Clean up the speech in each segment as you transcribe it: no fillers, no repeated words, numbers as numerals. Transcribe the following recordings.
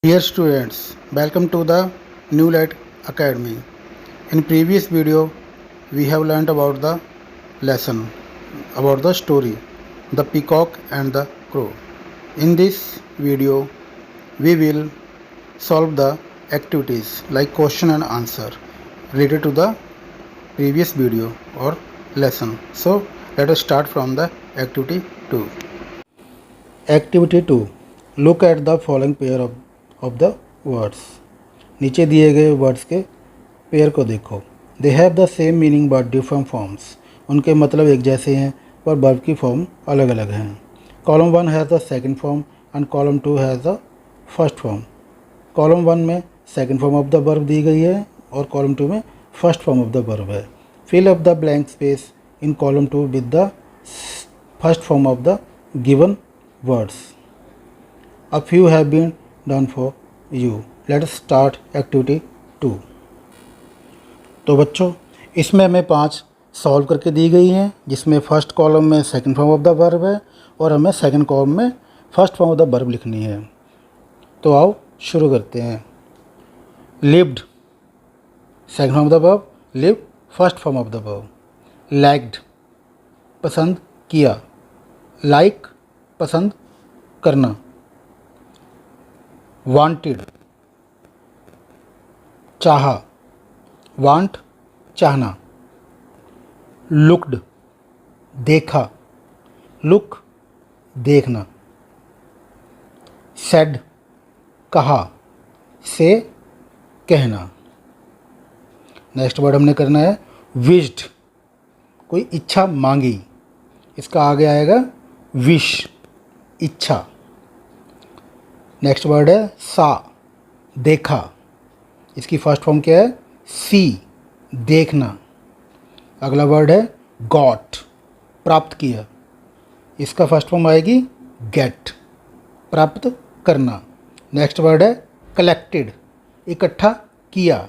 Dear students, welcome to the New Light Academy. In previous video, we have learned about the lesson about the story, the peacock and the crow. In this video, we will solve the activities like question and answer related to the previous video or lesson. So, let us start from the activity 2. Activity 2. Look at the following pair of the words. नीचे दिए गए words के pair को देखो. They have the same meaning but different forms. उनके मतलब एक जैसे हैं पर वर्ब की फॉर्म अलग अलग हैं. Column 1 has the second form and column 2 has the first form. Column 1 में second form of the verb दी गई है और कॉलम 2 में first form of the verb है. Fill up the blank space in column 2 with the first form of the given words. A few have been done for you. Let us start activity 2. तो बच्चों, इसमें हमें 5 solve करके दी गई हैं, जिसमें first column में second form of the verb है और हमें सेकंड कॉलम में first form of the verb लिखनी है. तो आओ शुरू करते हैं. Lived second form of the verb, live first form of the verb. Liked पसंद किया, लाइक पसंद करना. वांटेड चाहा, वांट चाहना. लुक्ड देखा, लुक देखना. सेड कहा, से कहना. नेक्स्ट वर्ड हमने करना है विश्ड, कोई इच्छा मांगी. इसका आगे आएगा विश, इच्छा. नेक्स्ट वर्ड है सा, देखा. इसकी फर्स्ट फॉर्म क्या है? सी, देखना. अगला वर्ड है गॉट, प्राप्त किया. इसका फर्स्ट फॉर्म आएगी गेट, प्राप्त करना. नेक्स्ट वर्ड है कलेक्टेड, इकट्ठा किया.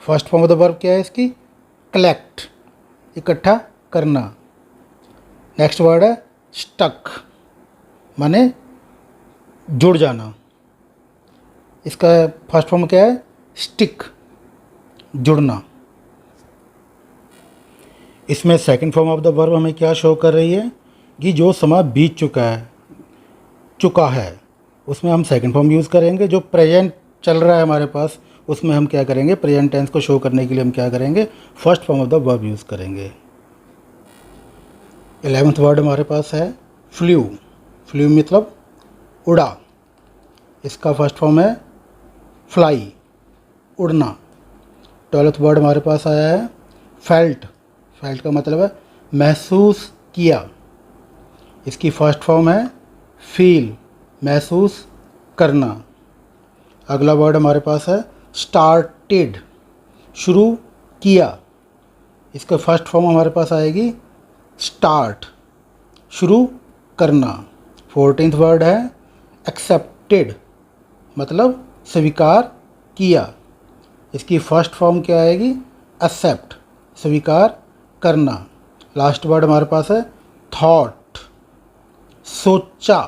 First form of the verb क्या है इसकी? कलेक्ट, इकट्ठा करना. नेक्स्ट वर्ड है स्टक, माने जुड़ जाना. इसका फर्स्ट फॉर्म क्या है? स्टिक, जुड़ना. इसमें second form of the verb हमें क्या शो कर रही है कि जो समय बीत चुका है उसमें हम सेकंड फॉर्म यूज़ करेंगे. जो प्रेजेंट चल रहा है हमारे पास उसमें हम क्या करेंगे? प्रेजेंट टेंस को शो करने के लिए हम क्या करेंगे? First form of the verb use करेंगे. 11th वर्ड हमारे पास है फ्लू. फ्लू मतलब उड़ा. इसका फर्स्ट फॉर्म है फ्लाई, उड़ना. 12th वर्ड हमारे पास आया है फेल्ट. फेल्ट का मतलब है महसूस किया. इसकी फर्स्ट फॉर्म है फील, महसूस करना. अगला वर्ड हमारे पास है स्टार्टेड, शुरू किया. इसका फर्स्ट फॉर्म हमारे पास आएगी स्टार्ट, शुरू करना. 14th वर्ड है एक्सेप्टेड, मतलब स्वीकार किया. इसकी फर्स्ट फॉर्म क्या आएगी? एक्सेप्ट, स्वीकार करना. लास्ट वर्ड हमारे पास है थॉट, सोचा.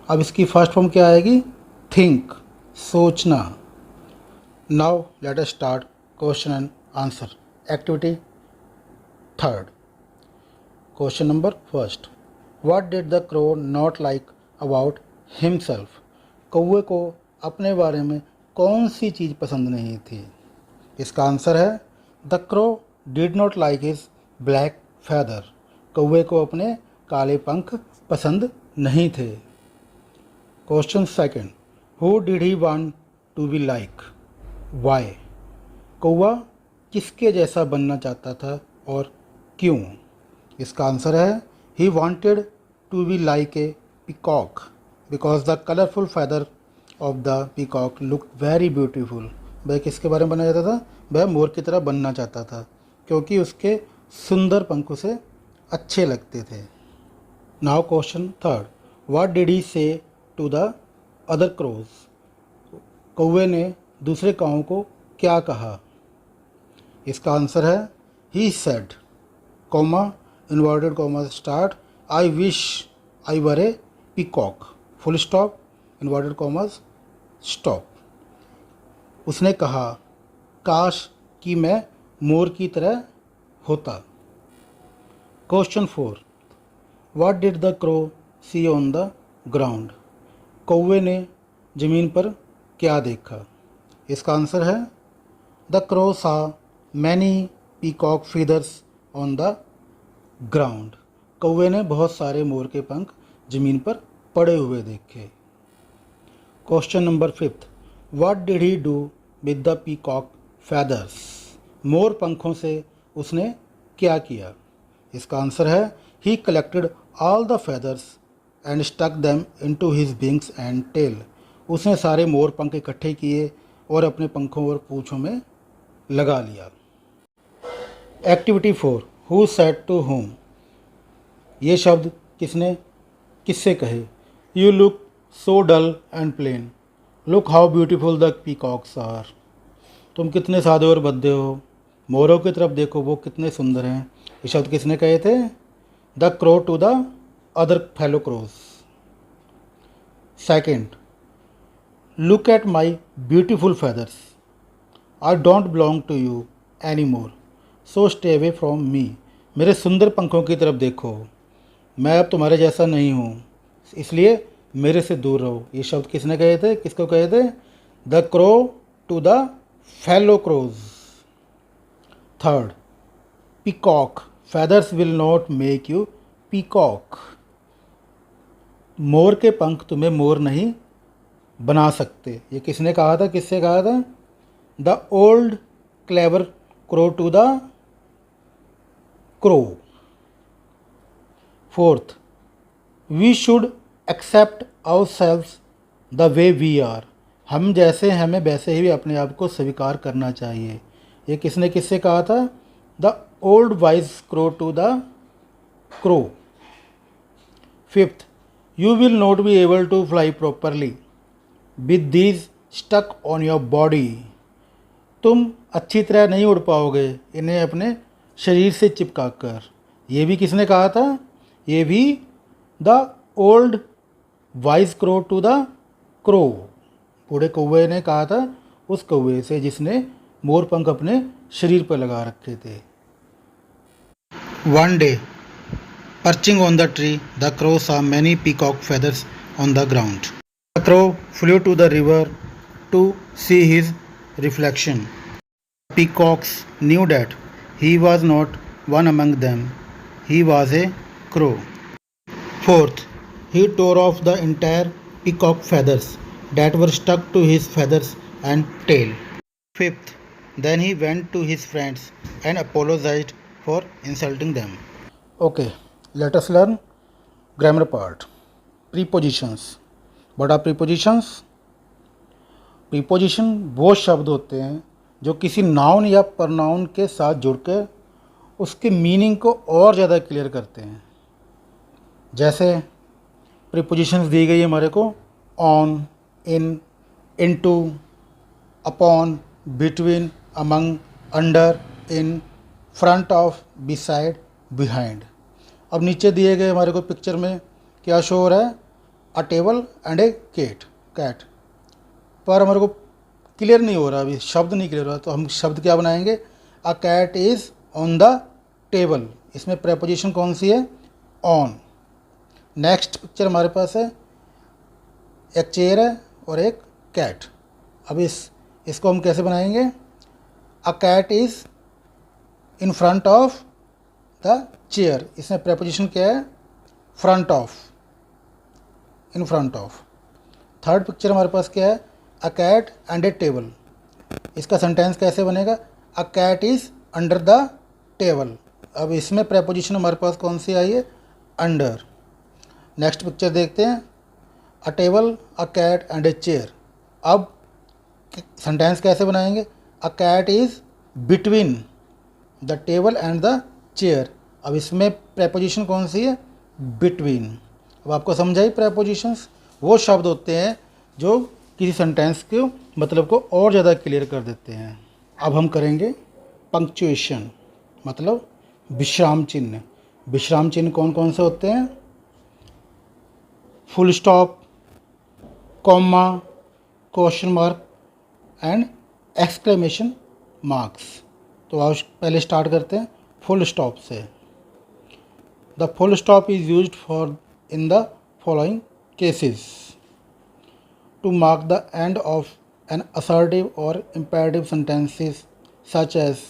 अब इसकी फर्स्ट फॉर्म क्या आएगी? थिंक, सोचना. Now let us start question and answer. Activity 3rd. Question number 1. What did the crow not like about himself? कौवे को अपने बारे में कौन सी चीज़ पसंद नहीं थी? इसका आंसर है the crow did not like his black feather. कौवे को अपने काले पंख पसंद नहीं थे. Question 2. Who did he want to be like? Why? कौवा किसके जैसा बनना चाहता था और क्यों? इसका आंसर है he wanted to be like a peacock because the colorful feather of the peacock looked very beautiful. वह किसके बारे में बनना चाहता था? वह मोर की तरह बनना चाहता था क्योंकि उसके सुंदर पंख उसे अच्छे लगते थे. Now question 3. What did he say to the other crows? कौवे ने दूसरे काऊ को क्या कहा? इसका आंसर है he said, comma inverted comma start, I wish I were a peacock, full stop, inverted commas, stop. उसने कहा, काश कि मैं मोर की तरह होता। Question 4, what did the crow see on the ground? कौवे ने ज़मीन पर क्या देखा? इसका आंसर है the crow saw many peacock feathers on the ground. कौवे ने बहुत सारे मोर के पंख ज़मीन पर पड़े हुए देखे। Question number 5, what did he do with the peacock feathers? मोर पंखों से उसने क्या किया? इसका आंसर है he collected all the feathers and stuck them into his wings and tail. उसने सारे मोर पंख इकट्ठे किए और अपने पंखों और पूँछों में लगा लिया। Activity 4, who said to whom? ये शब्द किससे कहे? You look so dull and plain, look how beautiful the peacocks are. तुम कितने सादे और भद्दे हो, मोरों की तरफ देखो वो कितने सुंदर हैं। ये शब्द किसने कहे थे? The crow to the other fellow crows. Second, look at my beautiful feathers, I don't belong to you any more, so stay away from me. मेरे सुंदर पंखों की तरफ देखो, मैं अब तुम्हारे जैसा नहीं हूँ, इसलिए मेरे से दूर रहो। ये शब्द किसने कहे थे? किसको कहे थे? The crow to the fellow crows. Third, peacock, feathers will not make you peacock। मोर के पंख तुम्हें मोर नहीं बना सकते। ये किसने कहा था? किससे कहा था? The old clever crow to the crow. Fourth, we should accept ourselves the way we are. हम जैसे हैं हमें वैसे ही अपने आप को स्वीकार करना चाहिए। ये किससे कहा था? The old wise crow to the crow. Fifth, you will not be able to fly properly with these stuck on your body. तुम अच्छी तरह नहीं उड़ पाओगे इन्हें अपने शरीर से चिपका कर। ये भी किसने कहा था? ये भी the old wise crow to the crow. बूढ़े कौवे ने कहा था उस कौवे से जिसने मोर पंख अपने शरीर पर लगा रखे थे। One day, perching on the tree, the crow saw many peacock feathers on the ground. The crow flew to the river to see his reflection. The peacocks knew that he was not one among them. He was a crow. Fourth, he tore off the entire peacock feathers that were stuck to his feathers and tail. Fifth, then he went to his friends and apologized for insulting them. Okay, let us learn grammar part. Prepositions. What are prepositions? Preposition वो शब्द होते हैं जो किसी noun या pronoun के साथ जुड़कर उसके मीनिंग को और ज़्यादा क्लियर करते हैं। जैसे प्रीपोजिशंस दी गई हमारे को on, in, into, upon, between, among, under, in, front of, beside, behind. अब नीचे दिए गए हमारे को पिक्चर में क्या शो हो रहा है? A table and a cat. पर हमारे को क्लियर नहीं हो रहा, अभी शब्द नहीं क्लियर हो रहा, तो हम शब्द क्या बनाएंगे? A cat is on the table. इसमें प्रेपोजिशन कौन सी है? ऑन। नेक्स्ट पिक्चर हमारे पास है एक चेयर है और एक कैट। अब इसको हम कैसे बनाएंगे? A cat is in front of the chair. इसमें प्रेपोजिशन क्या है? Front of, in front of. Third picture हमारे पास क्या है? A cat and a table. इसका सेंटेंस कैसे बनेगा? A cat is under the table. अब इसमें प्रेपोजिशन हमारे पास कौन सी आई है? अंडर। नेक्स्ट पिक्चर देखते हैं, a table, a cat and a chair. अब सेंटेंस कैसे बनाएंगे? A cat is between the table and the chair. अब इसमें प्रेपोजिशन कौन सी है? बिटवीन। अब आपको समझाई प्रेपोजिशंस वो शब्द होते हैं जो किसी सेंटेंस के मतलब को और ज़्यादा क्लियर कर देते हैं। अब हम करेंगे पंक्चुएशन, मतलब विश्राम चिन्ह। विश्राम चिन्ह कौन कौन से होते हैं? Full stop, comma, question mark and exclamation marks. तो आज पहले स्टार्ट करते हैं फुल स्टॉप से। The full stop is used for in the following cases: to mark the end of an assertive or imperative sentences such as,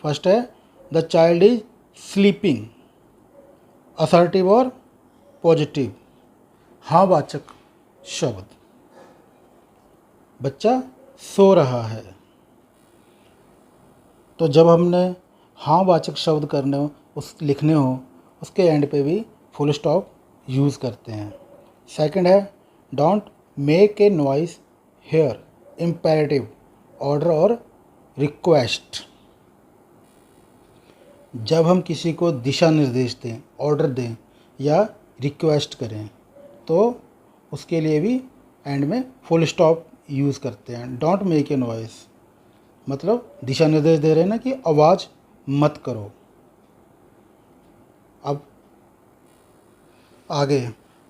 first है the child is sleeping, assertive और positive हाँ वाचक शब्द, बच्चा सो रहा है। तो जब हमने हाँ वाचक शब्द करने हो उस लिखने हो उसके एंड पे भी फुल स्टॉप यूज़ करते हैं। सेकंड है don't make a noise here, imperative order और रिक्वेस्ट। जब हम किसी को दिशा निर्देश दें, ऑर्डर दें या रिक्वेस्ट करें तो उसके लिए भी एंड में फुल स्टॉप यूज़ करते हैं। डोंट मेक ए नॉइस मतलब दिशा निर्देश दे रहे हैं ना कि आवाज़ मत करो। अब आगे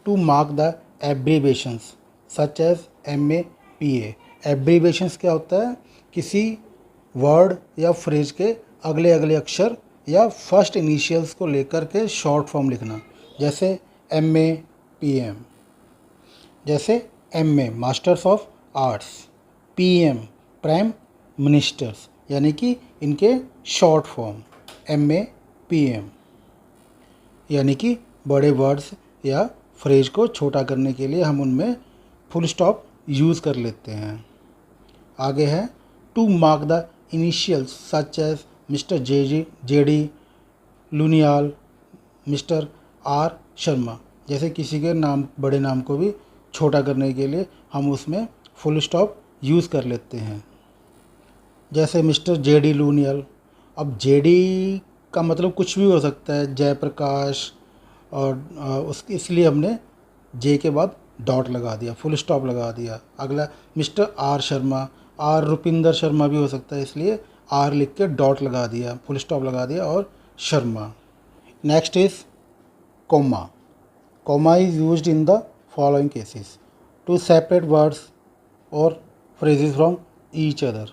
to mark the abbreviations such as MAPA। Abbreviations क्या होता है? किसी वर्ड या फ्रेज के अगले अगले अक्षर या फर्स्ट इनिशियल्स को लेकर के शॉर्ट फॉर्म लिखना, जैसे MAPM, जैसे MA masters of arts, PM prime ministers, यानी कि इनके शॉर्ट फॉर्म MAPM, यानी कि बड़े वर्ड्स या फ्रेज को छोटा करने के लिए हम उनमें फुल स्टॉप यूज़ कर लेते हैं। आगे है to mark the initials such as mister JD Luniyal, mister R Sharma, जैसे किसी के नाम बड़े नाम को भी छोटा करने के लिए हम उसमें फुल स्टॉप यूज़ कर लेते हैं, जैसे मिस्टर JD लुनियाल। अब JD का मतलब कुछ भी हो सकता है, जयप्रकाश, और इसलिए हमने जे के बाद डॉट लगा दिया, फुल स्टॉप लगा दिया। अगला mister R Sharma, R Rupinder Sharma भी हो सकता है, इसलिए R लिख के डॉट लगा दिया, फुल स्टॉप लगा दिया और Sharma. Next is comma. Comma is used in the following cases: to separate words और फ्रेजेस फ्रॉम ईच अदर।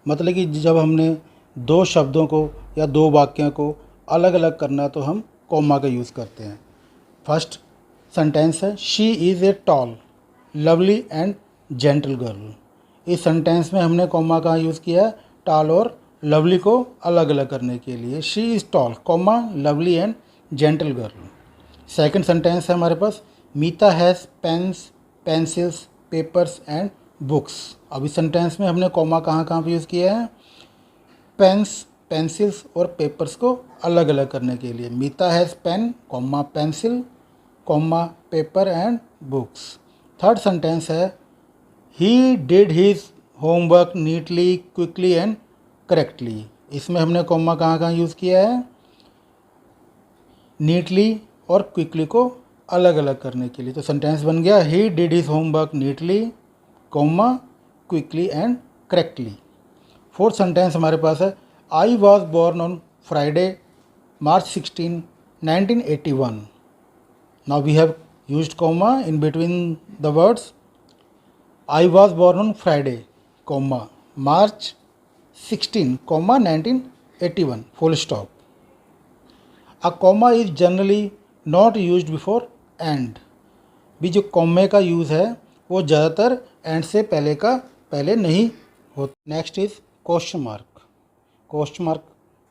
मतलब कि जब हमने दो शब्दों को या दो वाक्यों को अलग अलग करना तो हम कॉमा का यूज़ करते हैं। फर्स्ट सेंटेंस है she is a tall lovely and gentle girl. इस सेंटेंस में हमने कॉमा का यूज़ किया है टॉल और लवली को अलग अलग करने के लिए। She is tall comma lovely and gentle girl. Second sentence है हमारे पास Meeta has pens pencils papers and books. अब इस सेंटेंस में हमने कॉमा कहाँ कहाँ पे यूज़ किया है? पेन्स पेंसिल्स और पेपर्स को अलग अलग करने के लिए। Meeta has pen comma pencil comma paper and books. Third sentence है he did his homework neatly quickly and correctly. इसमें हमने कॉमा कहाँ कहाँ यूज़ किया है? नीटली और क्विकली को अलग अलग करने के लिए। तो सेंटेंस बन गया he did his homework neatly comma quickly and correctly. Fourth sentence हमारे पास है I was born on Friday March 16, 1981. Now we have used comma in between the words. I was born on Friday, comma March 16, comma 1981, full stop. A comma is generally not used before end. भी जो कॉमे का use है वो ज़्यादातर and से पहले का पहले नहीं होता। Next is question mark. Question mark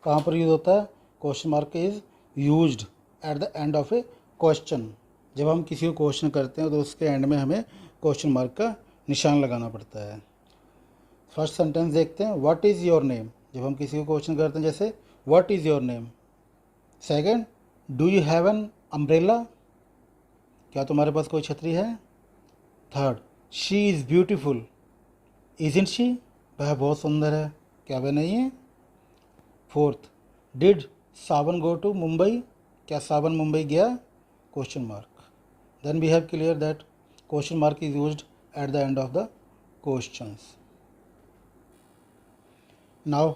कहाँ पर यूज़ होता है? Question mark is used at the end of A question. जब हम किसी को क्वेश्चन करते हैं तो उसके एंड में हमें क्वेश्चन मार्क का निशान लगाना पड़ता है। फर्स्ट सेंटेंस देखते हैं व्हाट इज़ योर नेम। जब हम किसी को क्वेश्चन करते हैं जैसे what is your name. Second do you have an umbrella, क्या तुम्हारे पास कोई छतरी है। Third she is beautiful isn't she, वह बहुत सुंदर है, क्या वह नहीं है। Fourth did Sawan go to Mumbai, क्या सावन मुंबई गया, question mark. Then we have clear that question mark is used at the end of the questions. Now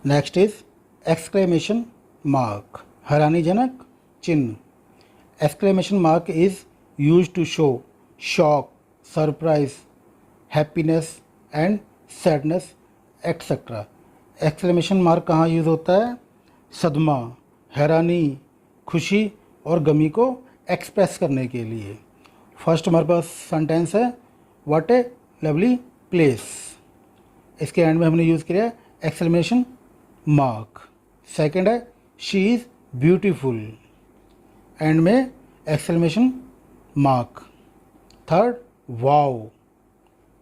next is exclamation mark, हैरानीजनक चिन्ह। Exclamation mark is used to show shock, surprise, happiness and sadness etcetera. Exclamation mark कहाँ use होता है? सदमा, हैरानी, खुशी और गमी को एक्सप्रेस करने के लिए। फर्स्ट हमारे पास सेंटेंस है व्हाट ए लवली प्लेस, इसके एंड में हमने यूज़ किया एक्सक्लेमेशन मार्क। सेकंड है शी इज़ ब्यूटीफुल, एंड में exclamation mark. Third wow,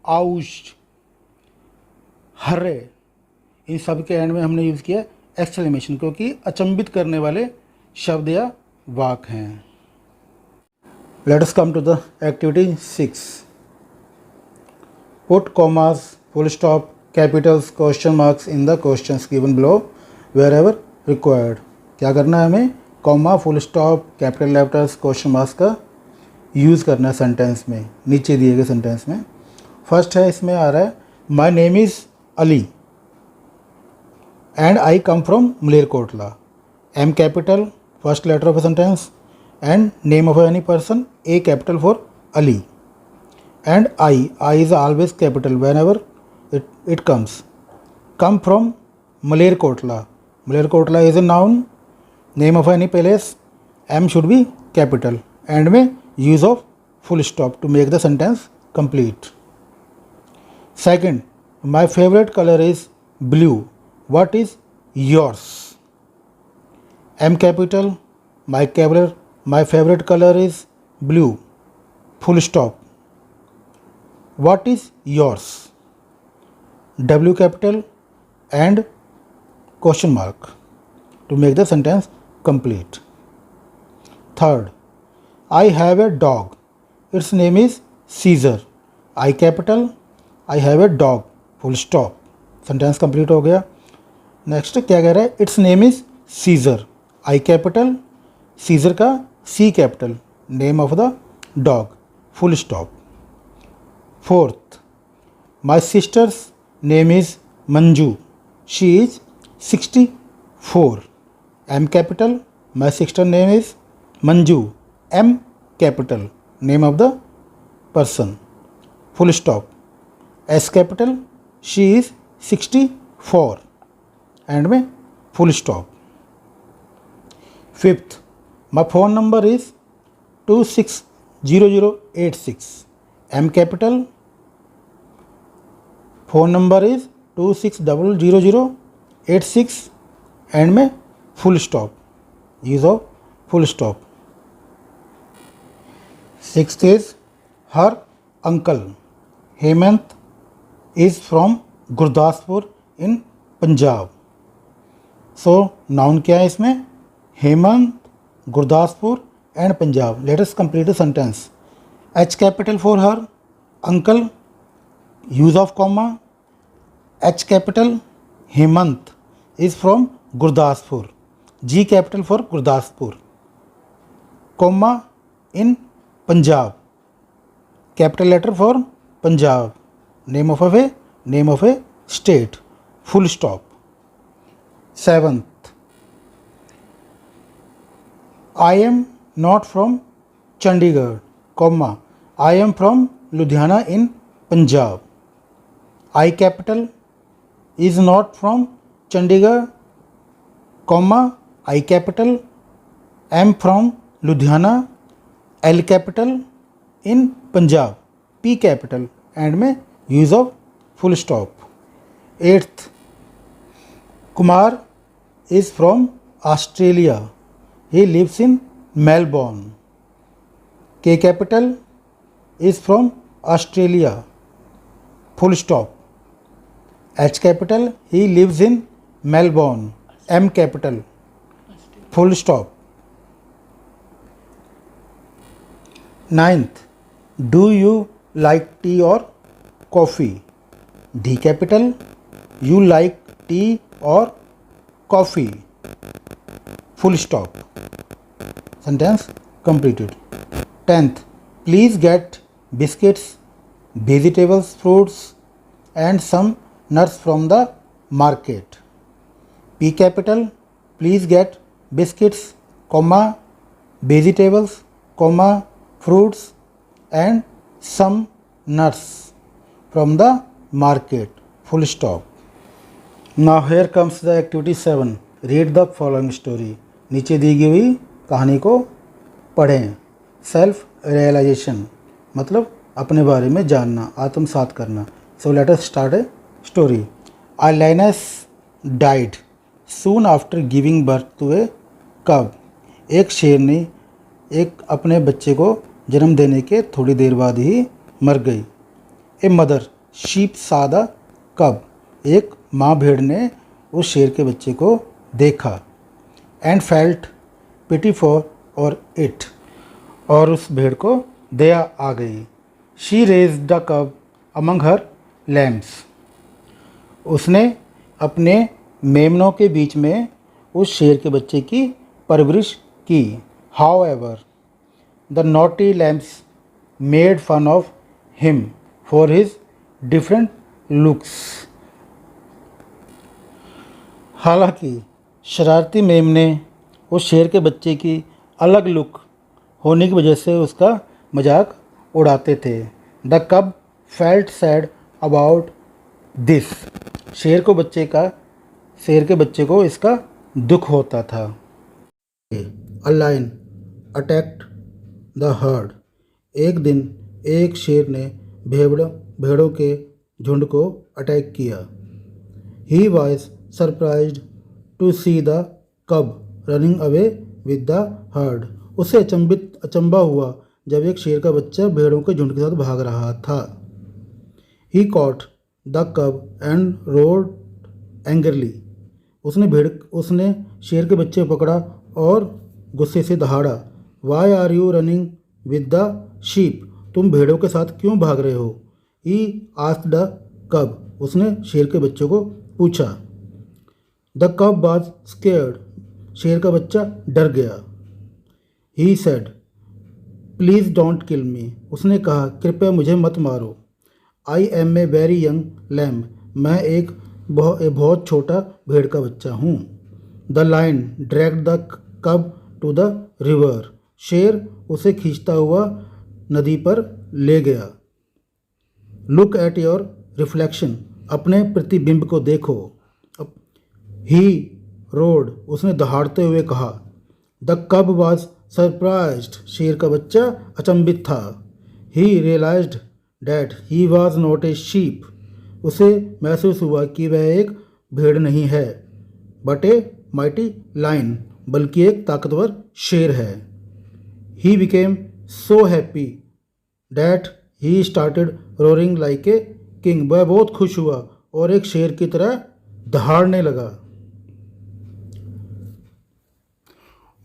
ouch, hurray, इन सब के एंड में हमने यूज़ किया एक्सक्लेमेशन, क्योंकि अचंभित करने वाले शब्द या वाक हैं। Let us come to the activity 6। Put commas, full stop, capitals, question marks in the questions given below wherever required. क्या करना है हमें? Comma, full stop, capital letters, question marks का यूज़ करना है सेंटेंस में, नीचे दिए गए सेंटेंस में। फर्स्ट है, इसमें आ रहा है my name is Ali and I come from Malerkotla. M capital, first letter of a sentence, and name of any person, A capital for Ali. And I is always capital whenever it comes. Come from Malerkotla. Malerkotla is a noun, name of any place, M should be capital, and may use of full stop to make the sentence complete. Second, my favorite color is blue. What is yours? M capital, my favorite color is blue. Full stop. What is yours? W capital and question mark to make the sentence complete. Third, I have a dog. Its name is Caesar. I capital, I have a dog. Full stop. Sentence complete हो गया। Next क्या कह रहा है? It's name is Caesar, I capital, Caesar का C capital, name of the dog, full stop. Fourth, my sister's name is Manju, she is 64, M capital, my sister name is Manju, M capital, name of the person, full stop. S capital, she is 64, end में full stop. Fifth, my phone number is 260086, M capital, phone number is 260086, end में full stop, use of full stop. Sixth is her uncle Hemant is from Gurdaspur in Punjab. So noun क्या है इसमें? Hemant, Gurdaspur and Punjab. Let us complete the sentence. H capital for her uncle, use of comma, H capital, Hemant is from Gurdaspur, G capital for Gurdaspur, comma in Punjab, capital letter for Punjab, name of a state, full stop. Seventh, I am not from Chandigarh, comma, I am from Ludhiana in Punjab, I capital, is not from Chandigarh, comma, I capital, am from Ludhiana, L capital, in Punjab, P capital, end में use of full stop. Eighth, Kumar is from Australia, he lives in Melbourne, K capital, is from Australia, full stop. H capital, he lives in Melbourne, M capital, full stop. Ninth, do you like tea और coffee, D capital, you like tea और coffee, full stop, sentence completed. 10th, please get biscuits, vegetables, fruits and some nuts from the market. P capital, please get biscuits, comma, vegetables, comma, fruits and some nuts from the market, full stop. Now here comes the activity 7, read the following story. नीचे दी गई हुई कहानी को पढ़ें। Self realisation मतलब अपने बारे में जानना, आत्मसात करना। So let us start a story. A lioness died soon after giving birth to a cub. एक शेरनी एक अपने बच्चे को जन्म देने के थोड़ी देर बाद ही मर गई। ए मदर शीप सा द कब। एक माँ भेड़ ने उस शेर के बच्चे को देखा। एंड फेल्ट पिटी फॉर और इट, और उस भेड़ को दया आ गई। शी रेज द कब अमंग हर लैम्स। उसने अपने मेमनों के बीच में उस शेर के बच्चे की परवरिश की। However the naughty lambs made fun of him for his different looks. हालांकि शरारती मेमने उस शेर के बच्चे की अलग लुक होने की वजह से उसका मजाक उड़ाते थे। द कब फेल्ट सैड अबाउट दिस। शेर के बच्चे को इसका दुख होता था। A lion attacked the herd. एक दिन एक शेर ने भेड़ों के झुंड को अटैक किया। He was surprised to see the cub running away with the herd. उसे अचंबा हुआ जब एक शेर का बच्चा भेड़ों के झुंड के साथ भाग रहा था। He caught the cub and roared angrily. उसने शेर के बच्चे को पकड़ा और गुस्से से दहाड़ा। Why are you running with the sheep. तुम भेड़ों के साथ क्यों भाग रहे हो। ही आस्क्ड द कब। उसने शेर के बच्चे को पूछा। द कब वाज स्केयर्ड। शेर का बच्चा डर गया। He said please don't kill me. उसने कहा कृपया मुझे मत मारो। I am a very young lamb. मैं एक बहुत छोटा भेड़ का बच्चा हूँ। The lion dragged the cub to the river. शेर उसे खींचता हुआ नदी पर ले गया। Look at your reflection. अपने प्रतिबिंब को देखो। He roared. उसने दहाड़ते हुए कहा। द कब वॉज सरप्राइज्ड। शेर का बच्चा अचंभित था। He realised that he was not a sheep. उसे महसूस हुआ कि वह एक भेड़ नहीं है बट ए माइटी लायन, बल्कि एक ताकतवर शेर है। He became so happy that he started roaring like a king. वह बहुत खुश हुआ और एक शेर की तरह दहाड़ने लगा।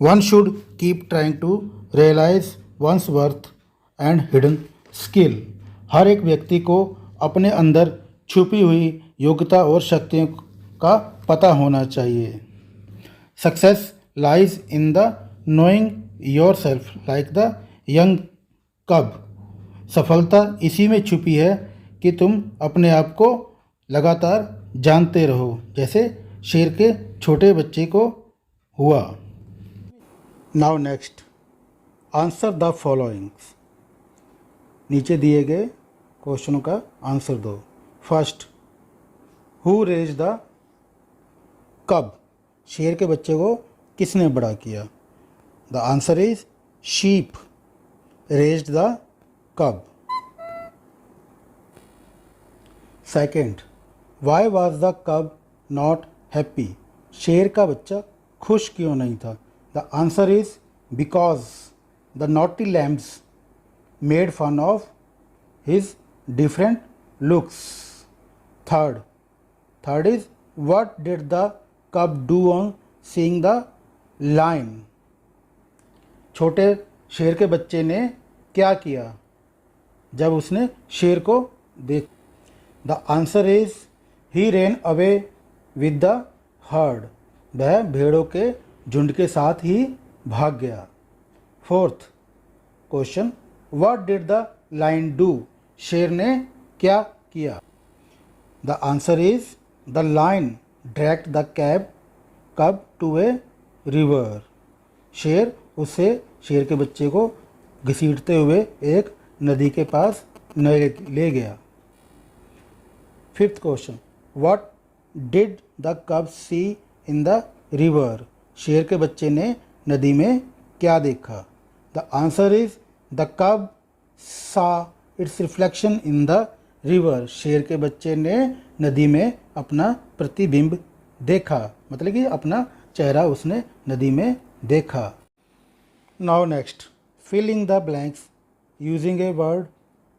One should keep trying to realize one's worth and hidden skill. हर एक व्यक्ति को अपने अंदर छुपी हुई योग्यता और शक्तियों का पता होना चाहिए। Success lies in the knowing yourself like the young cub. सफलता इसी में छुपी है कि तुम अपने आप को लगातार जानते रहो, जैसे शेर के छोटे बच्चे को हुआ। Now next answer the followings. नीचे दिए गए क्वेश्चनों का आंसर दो। फर्स्ट, हु रेज द कब। शेर के बच्चे को किसने बड़ा किया। The answer is sheep raised the कब। सेकेंड, वाई वॉज द कब नॉट हैप्पी। शेर का बच्चा खुश क्यों नहीं था। The answer is because the naughty lambs made fun of his different looks. Third is what did the cub do on seeing the lion? छोटे शेर के बच्चे ने क्या किया जब उसने शेर को देख। The answer is he ran away with the herd. वह भेड़ों के झुंड के साथ ही भाग गया। Fourth question, what did the lion do. शेर ने क्या किया। The answer is the lion dragged the cub to a river. शेर के बच्चे को घसीटते हुए एक नदी के पास ले गया। Fifth question, what did the कब सी इन द रिवर? शेर के बच्चे ने नदी में क्या देखा? द आंसर इज द कब सा it's reflection in the river. शेर के बच्चे ने नदी में अपना प्रतिबिंब देखा, मतलब कि अपना चेहरा उसने नदी में देखा। Now next, filling the blanks using a word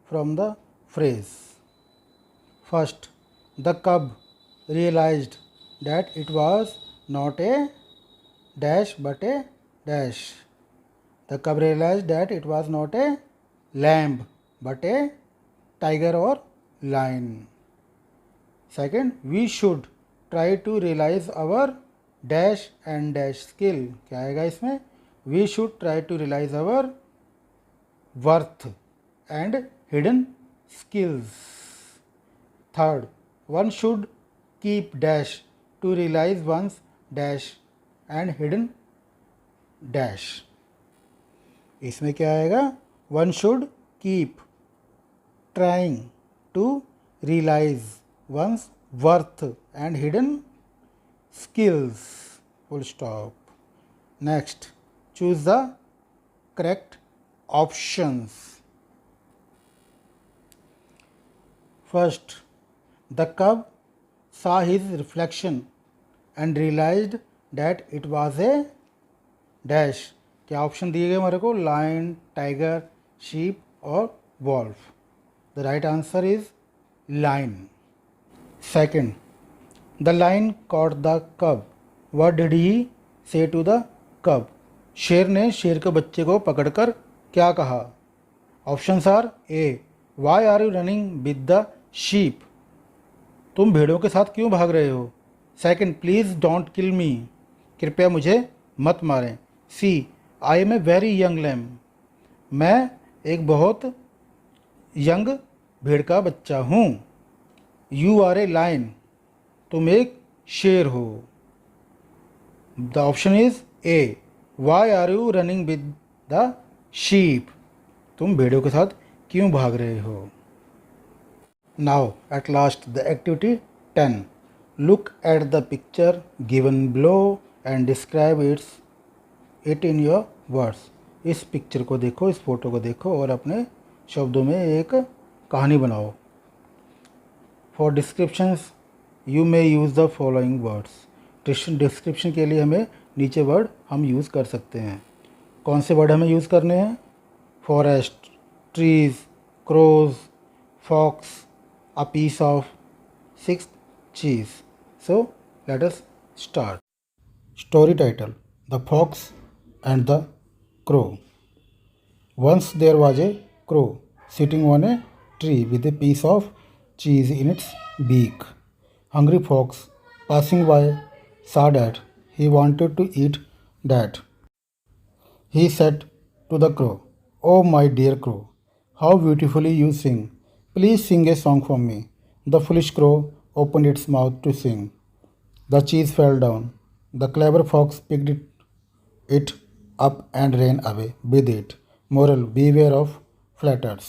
from the phrase. First, the cub realised that it was not a dash but a dash. The cub realised that it was not a lamb but a tiger or lion. Second, we should try to realize our dash and dash skill. क्या आएगा इसमें? We should try to realize our worth and hidden skills. Third, one should keep dash to realize one's dash and hidden dash. इसमें क्या आएगा? One should keep trying to realize one's worth and hidden skills. Full stop. Next, choose the correct options. First, the cub saw his reflection and realized that it was a dash. क्या option दिए गए हमारे को? Lion, tiger, sheep और wolf. The right answer is lion. Second, the lion caught the cub. What did he say to the cub? शेर ने शेर के बच्चे को पकड़कर क्या कहा? Options are A. Why are you running with the sheep? तुम भेड़ों के साथ क्यों भाग रहे हो? Second, please don't kill me. कृपया मुझे मत मारें. C. I am a very young lamb. मैं एक बहुत यंग भेड़ का बच्चा हूँ. You are a lion. तुम एक शेर हो. The option is A. Why are you running with the sheep? तुम भेड़ों के साथ क्यों भाग रहे हो? Now at last the activity 10. Look at the picture given below and describe it in your words. इस पिक्चर को देखो, इस फोटो को देखो और अपने शब्दों में एक कहानी बनाओ. For descriptions you may use the following words. Description के लिए हमें नीचे वर्ड हम यूज़ कर सकते हैं. कौन से वर्ड हमें यूज़ करने हैं? Forest, trees, crows, fox, a piece of, sixth cheese. So let us start. Story title: the fox and the crow. Once there was a crow sitting on a tree with a piece of cheese in its beak. Hungry fox passing by saw that. He wanted to eat that. He said to the crow, "Oh, my dear crow, how beautifully you sing. Please sing a song for me." The foolish crow opened its mouth to sing. The cheese fell down. The clever fox picked it up and ran away with it. Moral: beware of flatterers.